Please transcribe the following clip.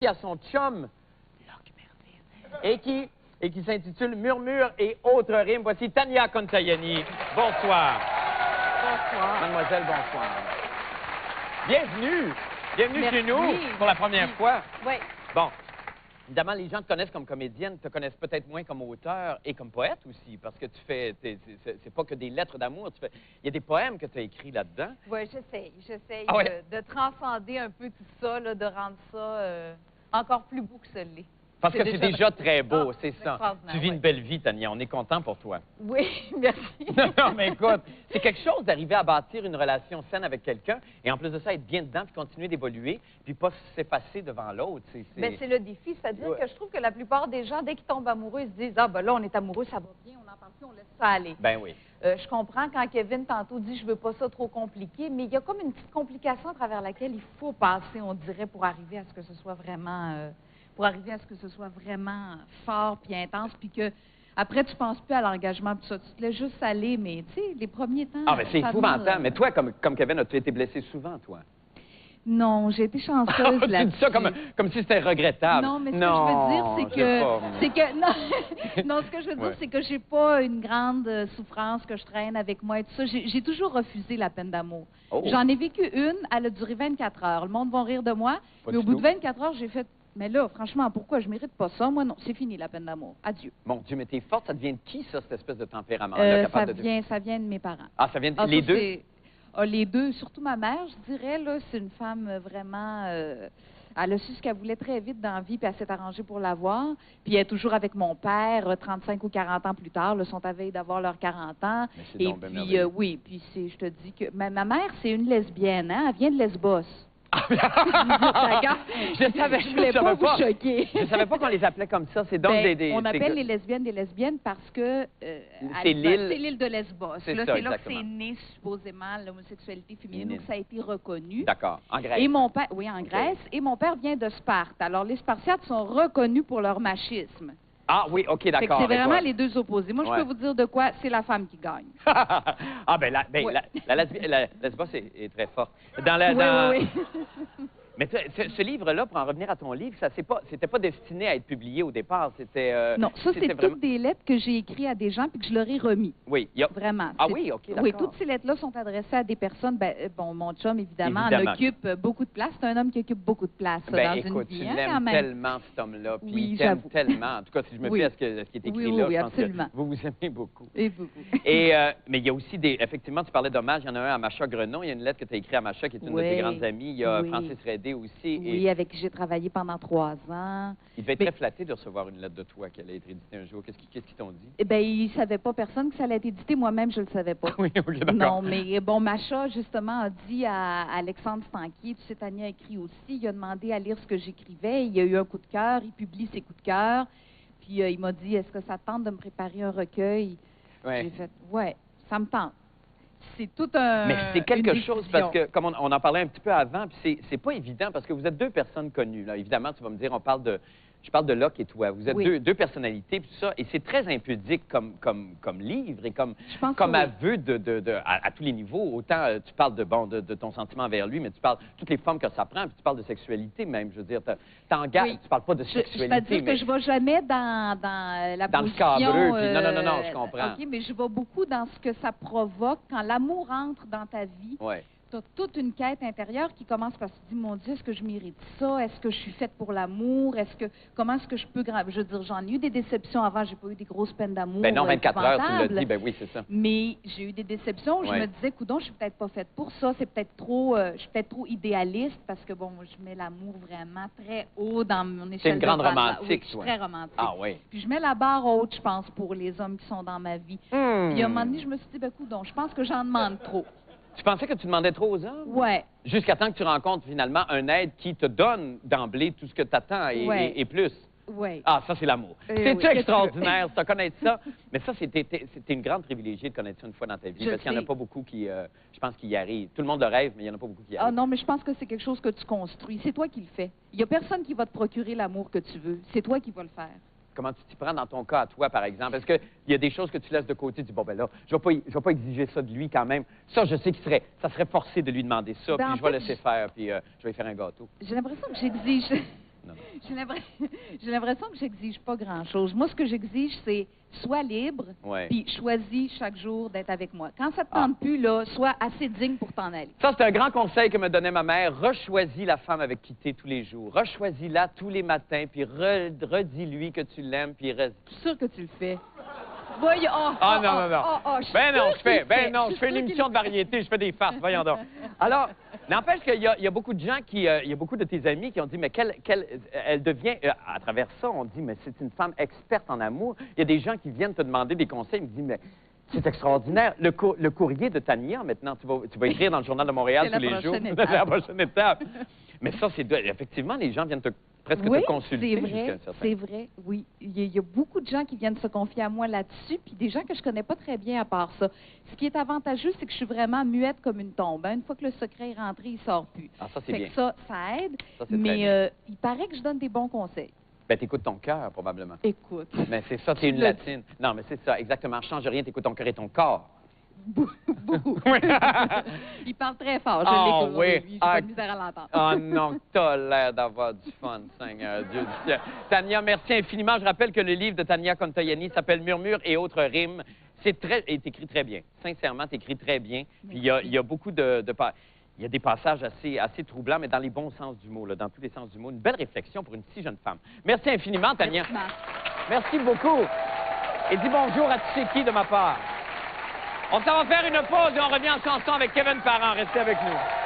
à son chum, Luc Merville, et qui s'intitule Murmures et autres rimes. Voici Tania Contagiani. Bonsoir. Bonsoir. Mademoiselle, bonsoir. Bienvenue. Bienvenue chez nous pour la première fois. Oui. Bon. Évidemment, les gens te connaissent comme comédienne, te connaissent peut-être moins comme auteur et comme poète aussi, parce que tu fais, c'est pas que des lettres d'amour, il y a des poèmes que tu as écrits là-dedans. Oui, j'essaye de transcender un peu tout ça, là, de rendre ça encore plus beau que ce l'est. Parce que c'est déjà très beau, c'est ça. Tu vis une une belle vie, Tania, on est content pour toi. Oui, merci. Non, mais écoute, c'est quelque chose d'arriver à bâtir une relation saine avec quelqu'un et en plus de ça, être bien dedans puis continuer d'évoluer puis pas s'effacer devant l'autre. C'est le défi, c'est-à-dire que je trouve que la plupart des gens, dès qu'ils tombent amoureux, ils se disent « Ah, ben là, on est amoureux, ça va bien, on n'en parle plus, on laisse ça aller. » Ben oui. Je comprends quand Kevin, tantôt, dit « Je veux pas ça trop compliqué », mais il y a comme une petite complication à travers laquelle il faut passer, on dirait, pour arriver à ce que ce soit vraiment... fort puis intense, puis que après tu penses plus à l'engagement, puis ça, tu te laisses juste aller, mais tu sais, les premiers temps... Ah, mais c'est épouvantable. Mais toi, comme Kevin, as-tu été blessé souvent, toi? Non, j'ai été chanceuse là-dessus. Tu dis ça comme si c'était regrettable. Non, mais ce que je veux dire, c'est que... Non, ce que je veux dire, c'est que j'ai pas une grande souffrance que je traîne avec moi et tout ça. J'ai toujours refusé la peine d'amour. Oh. J'en ai vécu une, elle a duré 24 heures. Le monde va rire de moi, mais au bout de 24 heures, j'ai fait... Mais là, franchement, pourquoi? Je mérite pas ça. Moi, non, c'est fini, la peine d'amour. Adieu. Mon Dieu, mais t'es forte. Ça devient de qui, ça, cette espèce de tempérament-là? Ça vient de mes parents. Ah, ça vient de... les deux? Les deux, surtout ma mère, je dirais, là, c'est une femme vraiment... elle a su ce qu'elle voulait très vite dans la vie, puis elle s'est arrangée pour l'avoir. Puis elle est toujours avec mon père, 35 ou 40 ans plus tard. Ils sont à veille d'avoir leurs 40 ans. Mais et puis, oui, puis je te dis que... Ma mère, c'est une lesbienne, hein? Elle vient de Lesbos. Je voulais pas vous choquer. Je savais pas qu'on les appelait comme ça. C'est donc on appelle les lesbiennes des lesbiennes parce que c'est l'île de Lesbos. C'est là que c'est né supposément l'homosexualité féminine, donc ça a été reconnu. D'accord. En Grèce. Et mon père, oui, en Grèce. Et mon père vient de Sparte. Alors les Spartiates sont reconnus pour leur machisme. Ah oui, OK, d'accord. C'est vraiment les deux opposés. Moi, je peux vous dire de quoi, c'est la femme qui gagne. Ah, ben la Lesbos est très forte. Oui. Mais ce livre-là, pour en revenir à ton livre, c'était pas destiné à être publié au départ. C'était... non, ça, c'est toutes des lettres que j'ai écrites à des gens puis que je leur ai remis. Oui. Vraiment. Ah oui, OK, d'accord. Oui, toutes ces lettres-là sont adressées à des personnes. Bon, mon chum, évidemment, en occupe beaucoup de place. C'est un homme qui occupe beaucoup de place dans écoute, une vie. Tu l'aimes tellement, cet homme-là. Puis oui, il t'aime tellement. En tout cas, si je me fie à ce qui est écrit là, je pense absolument. que vous aimez beaucoup. Et beaucoup. Mais il y a aussi effectivement, tu parlais d'hommage. Il y en a un à Macha Grenon. Il y a une lettre que tu as écrite à Macha, qui est une de tes grandes amies. Il y a Francis Redé aussi. Oui, avec qui j'ai travaillé pendant 3 ans. Il devait être très flatté de recevoir une lettre de toi qui allait être éditée un jour. Qu'est-ce qu'ils t'ont dit? Eh bien, il ne savait pas personne que ça allait être édité. Moi-même, je ne le savais pas. Oui, OK, d'accord. Non, mais bon, Macha, justement, a dit à Alexandre Stanquier, tu sais, Tania a écrit aussi, il a demandé à lire ce que j'écrivais. Il a eu un coup de cœur, il publie ses coups de cœur. Puis il m'a dit, est-ce que ça te tente de me préparer un recueil? Ouais. J'ai fait, ouais, ça me tente. C'est tout un... Mais c'est quelque chose, parce que, comme on en parlait un petit peu avant, puis c'est pas évident, parce que vous êtes deux personnes connues, là. Évidemment, tu vas me dire, je parle de Locke et toi. Vous êtes deux personnalités, puis tout ça, et c'est très impudique comme livre et comme aveu à tous les niveaux. Autant tu parles de ton sentiment envers lui, mais tu parles de toutes les formes que ça prend, puis tu parles de sexualité même. Je veux dire, tu parles pas de sexualité. C'est-à-dire que je vais jamais dans la dans position... le scabreux, puis non, je comprends. OK, mais je vais beaucoup dans ce que ça provoque quand l'amour entre dans ta vie. Ouais. Tu as toute une quête intérieure qui commence par se dire, mon Dieu, est-ce que je mérite ça? Est-ce que je suis faite pour l'amour? Comment est-ce que je peux... Je veux dire, j'en ai eu des déceptions avant, j'ai pas eu des grosses peines d'amour. Ben non, 24 heures, tu l'as dit, ben oui, c'est ça. Mais j'ai eu des déceptions où je me disais, coudonc, je suis peut-être pas faite pour ça, c'est peut-être trop... je suis peut-être trop idéaliste parce que, bon, moi, je mets l'amour vraiment très haut dans mon échelle. C'est une grande romantique, oui, je suis très romantique. Ah oui. Puis je mets la barre haute, je pense, pour les hommes qui sont dans ma vie. Puis à un moment donné, je me suis dit, ben coudonc, je pense que j'en demande trop. Tu pensais que tu demandais trop aux hommes? Oui. Jusqu'à temps que tu rencontres finalement un aide qui te donne d'emblée tout ce que tu attends et plus. Oui. Ah, ça, c'est l'amour. C'est extraordinaire, de connaître ça. Mais ça, c'était une grande privilégiée de connaître ça une fois dans ta vie. Parce qu'il n'y en a pas beaucoup qui, je pense, qui y arrivent. Tout le monde le rêve, mais il n'y en a pas beaucoup qui y arrivent. Ah non, mais je pense que c'est quelque chose que tu construis. C'est toi qui le fais. Il n'y a personne qui va te procurer l'amour que tu veux. C'est toi qui vas le faire. Comment tu t'y prends dans ton cas à toi, par exemple? Est-ce qu'il y a des choses que tu laisses de côté? Tu dis, bon, ben là, je vais pas exiger ça de lui quand même. Ça, je sais ça serait forcé de lui demander ça, puis je vais laisser faire, puis je vais lui faire un gâteau. J'ai l'impression que j'exige... non. J'ai l'impression que j'exige pas grand-chose. Moi, ce que j'exige, c'est sois libre, puis choisis chaque jour d'être avec moi. Quand ça te tente plus, là, sois assez digne pour t'en aller. Ça, c'est un grand conseil que me donnait ma mère. Rechoisis la femme avec qui t'es tous les jours. Rechoisis-la tous les matins, puis redis-lui que tu l'aimes, puis reste... Je suis sûre que tu le fais. Voyons. Je fais une émission de variété, je fais des farces, voyons donc. Alors, n'empêche qu'il y a beaucoup de gens il y a beaucoup de tes amis qui ont dit, mais elle devient, à travers ça, on dit, mais c'est une femme experte en amour. Il y a des gens qui viennent te demander des conseils, ils me disent, mais c'est extraordinaire. Le courrier de Tania, maintenant, tu vas écrire dans le Journal de Montréal tous les jours. C'est la prochaine étape. Mais ça, effectivement, les gens viennent presque te consulter. C'est vrai, oui. Il y a beaucoup de gens qui viennent se confier à moi là-dessus, puis des gens que je connais pas très bien à part ça. Ce qui est avantageux, c'est que je suis vraiment muette comme une tombe. Une fois que le secret est rentré, il sort plus. Ah, ça, c'est bien. Ça aide, mais il paraît que je donne des bons conseils. Ben, t'écoutes ton cœur, probablement. Écoute. Mais c'est ça, t'es une latine. Non, mais c'est ça, exactement. Change rien, t'écoutes ton cœur et ton corps. Il parle très fort, je l'écoute. Oui. J'ai pas de misère à l'entendre. Oh non, t'as l'air d'avoir du fun, Seigneur Dieu du ciel. Tania, merci infiniment. Je rappelle que le livre de Tania Contoianni s'appelle Murmures et autres rimes. Et t'écris très bien. Sincèrement, t'écris très bien. Puis il y a beaucoup il y a des passages assez troublants, mais dans les bons sens du mot, là, dans tous les sens du mot. Une belle réflexion pour une si jeune femme. Merci infiniment, Tania. Merci beaucoup. Et dis bonjour à Tcheki de ma part. On s'en va faire une pause et on revient en chanson avec Kevin Parent. Restez avec nous.